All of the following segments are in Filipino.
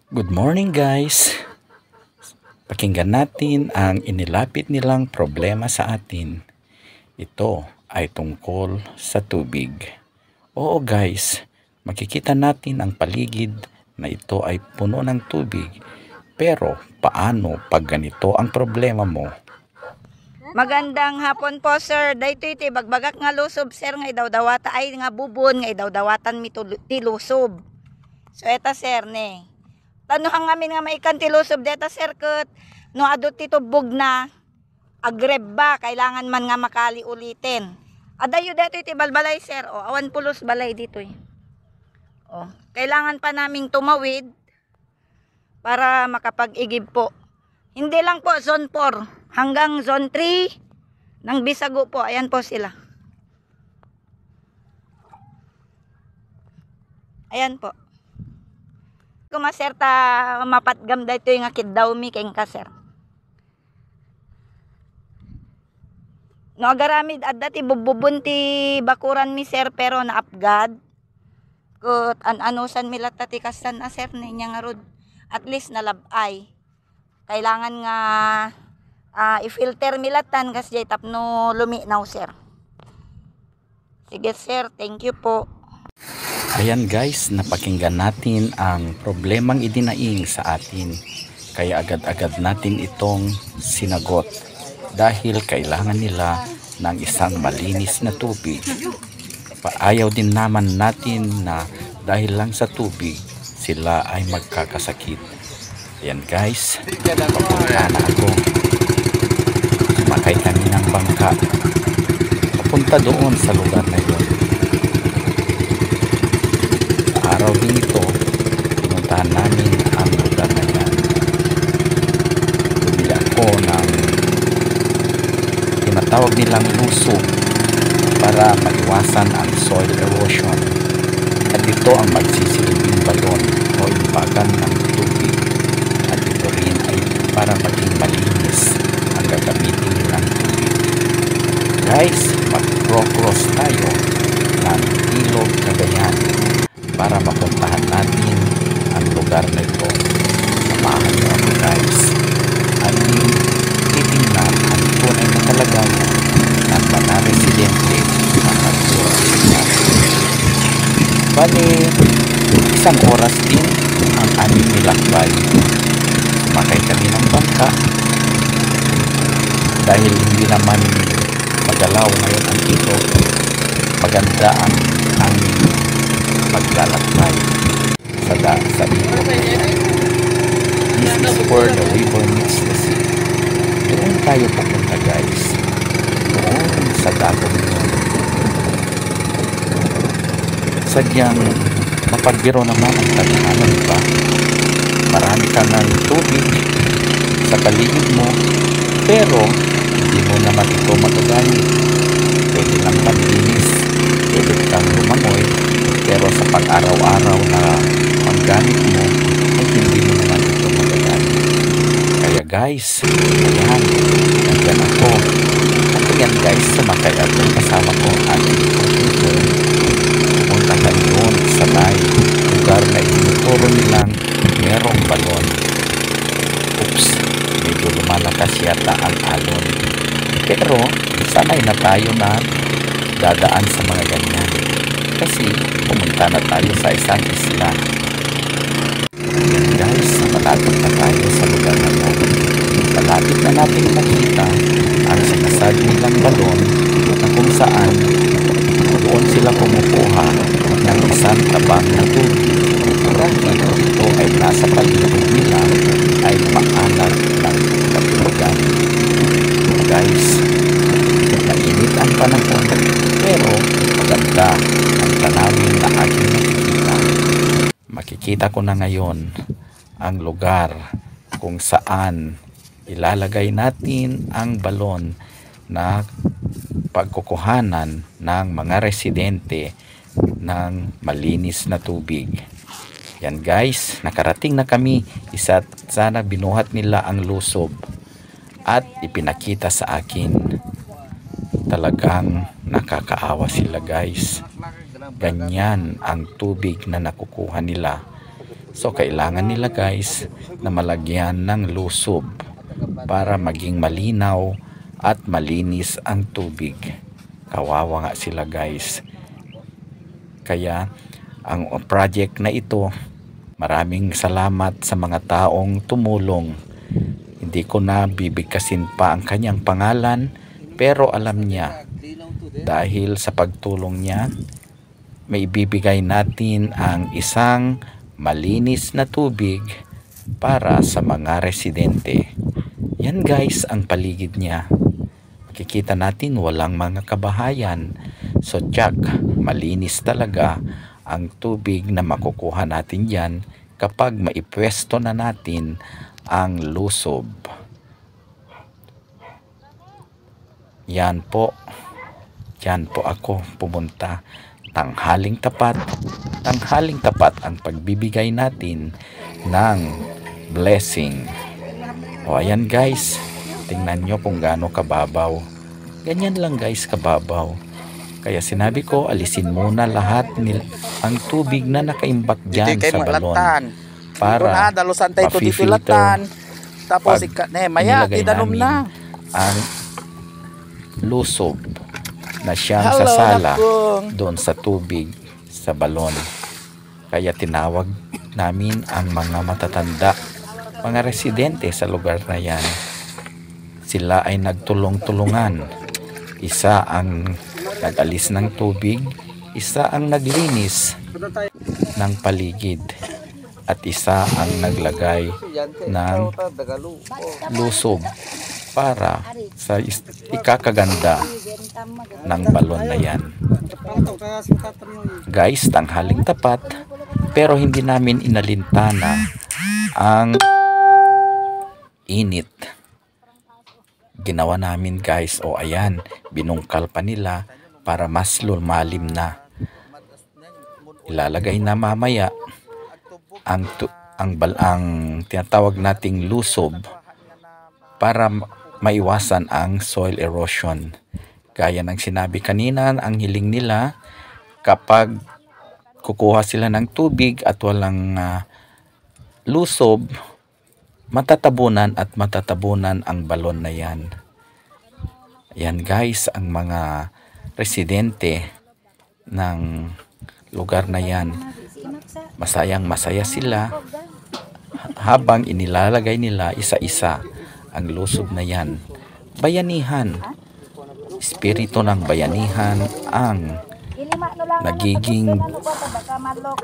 Good morning guys! Pakinggan natin ang inilapit nilang problema sa atin. Ito ay tungkol sa tubig. Oo guys, makikita natin ang paligid na ito ay puno ng tubig. Pero paano pag ganito ang problema mo? Magandang hapon po sir. Dayto iti bagbagak nga lusob sir nga idawdawata ay nga bubon nga idawdawatan mi ti lusob. So eta sir ne. Tanuhang amin nga maikan ti lusob deta sir ket no adto ti tubog na agreb ba kailangan man nga makali ulitin. Adayo dito iti balbalay sir. O awan pulos balay dito eh. O kailangan pa naming tumawid para makapag-igib po. Hindi lang po zone 4 hanggang zone 3 ng Bisago po. Ayan po sila. Ayan po. Kumaserta mapatgam dito yung akid daw mi keng kaser. No agaramid adda ti bububun ti bakuran mi sir pero naapgad. Kut anusan mi latta ti kasan na sir niya nga rod. At least nalabay. Kailangan nga i-filter milatan kasi jay tapno luminaw sir. Sige sir, thank you po. Ayan guys, napakinggan natin ang problemang idinaing sa atin. Kaya agad-agad natin itong sinagot. Dahil kailangan nila ng isang malinis na tubig. Paayaw din naman natin na dahil lang sa tubig, sila ay magkakasakit. Ayan guys, papunta na ako. Sumakay kami ng bangka. Papunta doon sa lugar na yun. Araw din ito, pinuntahan namin ang lugar na yan. Bumili ako ng tinatawag nilang luso para maiwasan ang soil erosion. At ito ang magsisilbing balon o imbagan ng tubig. At ito rin ay para maging malinis ang gagamitin nilang tubig. Guys, mag-cross tayo ng Ilog Cagayan para mapuntahan natin ang lugar na ito. Samahan niyo ako guys. At titingnan ang tunay na kalagayan ng mga residente na nagsusunod natin. Bali, isang oras din ang aming nilakbay. Sumakay kami ng bangka dahil hindi naman magalaw ngayon ang ilog. Maganda ang aming paglalakbay sa ilog. This is where the river meets the sea. Doon tayo pupunta guys. Doon sa dagong yun. Sadyang mapagbiro naman ang tadhana, diba? Marami ka ng tubig sa paligid mo, pero hindi mo naman ito magagamit. Pwede lang panlinis, pwede kang lumangoy, pero sa pag-araw-araw na panggamit mo, ay hindi mo naman ito magagamit. Kaya guys, ayan, nandyan ako. At ayan guys, sumakay ako kasama ko ang ating computer. Pumunta tayo doon sa may lugar na itinuturo nilang merong balon. Oops, medyo lumalakas yata ang alon. Pero sanay na tayo na dadaan sa mga ganyan. Kasi pumunta na tayo sa isang isla. Ayan guys, malapit na tayo sa lugar na yan. Malapit na natin makita ang sinasag nilang balon na kung saan doon sila kumukuha ng isang tabang na tubig. Dahil ito ay nasa paligid nila ay maalat ng katulugan. Guys, mainit ang panahon pero maganda ang tanawin na aking nakikita. Makikita ko na ngayon ang lugar kung saan ilalagay natin ang balon na pagkukuhanan ng mga residente ng malinis na tubig. Yan guys, nakarating na kami. Isa't sana binuhat nila ang lusob at ipinakita sa akin. Talagang nakakaawa sila guys. Ganyan ang tubig na nakukuha nila So kailangan nila guys na malagyan ng lusob para maging malinaw at malinis ang tubig. Kawawa nga sila guys. Kaya ang project na ito, maraming salamat sa mga taong tumulong. Hindi ko na bibigkasin pa ang kanyang pangalan, pero alam niya, dahil sa pagtulong niya, may ibibigay natin ang isang malinis na tubig para sa mga residente. Yan guys ang paligid niya. Makikita natin walang mga kabahayan. So tsak, malinis talaga ang tubig na makukuha natin yan kapag maipwesto na natin ang lusob. Yan po ako pumunta. Tanghaling tapat ang pagbibigay natin ng blessing. O ayan guys, tingnan nyo kung gaano kababaw. Ganyan lang guys kababaw. Kaya sinabi ko, alisin muna lahat ang tubig na nakaimbak dyan sa balon para ma-filter tapos nilagay namin ang lusob na siyang sasala doon sa tubig sa balon. Kaya tinawag namin ang mga matatanda, mga residente sa lugar na yan. Sila ay nagtulong-tulungan. Isa ang nag-alis ng tubig, isa ang naglinis ng paligid, at isa ang naglagay ng lusob para sa ikakaganda ng balon na yan. Guys, tanghaling tapat, pero hindi namin inalintana ang init. Ginawa namin guys, o ayan, binungkal pa nila para mas lumalim na. Ilalagay na mamaya ang tinatawag nating lusob para maiwasan ang soil erosion. Gaya ng sinabi kanina, ang hiling nila kapag kukuha sila ng tubig at walang lusob, matatabunan ang balon na yan. Yan guys, ang mga residente ng lugar na yan, masaya sila habang inilalagay nila isa-isa ang lusob na yan. Bayanihan, espiritu ng bayanihan ang nagiging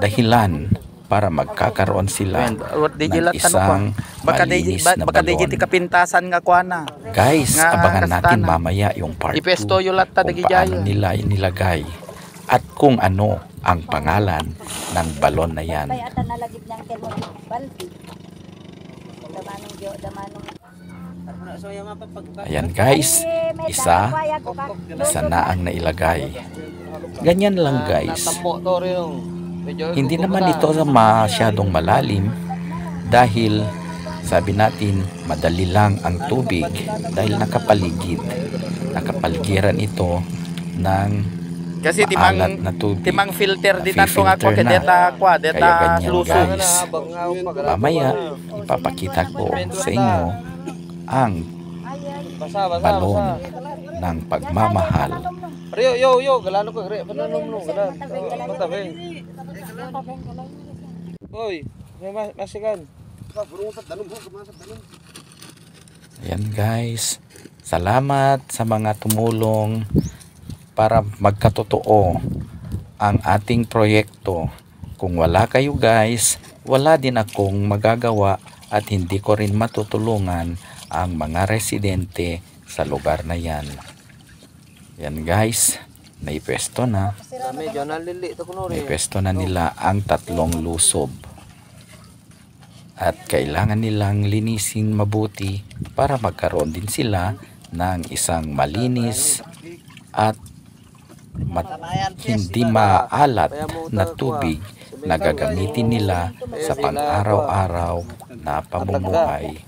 dahilan para magkakaroon sila ng isang malinis na balon. Kapintasan nga kuana. Guys, abangan natin mamaya yung part 2 kung paano nila inilagay at kung ano ang pangalan ng balon na yan. Ayan guys, isa na ang nailagay. Ganyan lang guys. Hindi naman ito masyadong malalim dahil sabi natin madali lang ang tubig dahil nakapaligiran ito ng kasi maalat na tubig. timang filter di tanto nga ko Filter na. deta Kaya ganyan luso. guys. Mamaya ipapakita ko sa inyo ang balon ng pagmamahal. Yo, galano ko gre, pananom no, galan. Matabeng. Hoy, masigan. Ayan guys, salamat sa mga tumulong para magkatotoo ang ating proyekto. Kung wala kayo guys, wala din akong magagawa at hindi ko rin matutulungan ang mga residente sa lugar na yan. Yan guys, naipwesto na. Naipwesto na nila ang 3 lusob. At kailangan nilang linisin mabuti para magkaroon din sila ng isang malinis at hindi maalat na tubig na gagamitin nila sa pang-araw-araw na pamumuhay.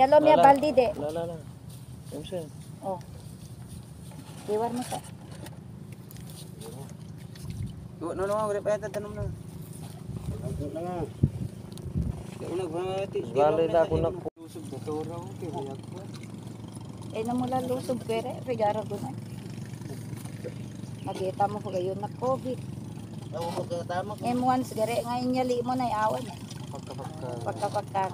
Dalo miya baldi de. La. Yung siya. Oh. Iwan mo sa. No, gre pa yata tanong na. Bale na ako na kusog na tora ko kay Eh namula lusob pere, regara ko na. Magita mo ko gayon na COVID. Ako magkatama ko. M1 gare nga inyali mo na iawan. Pagka. Pagka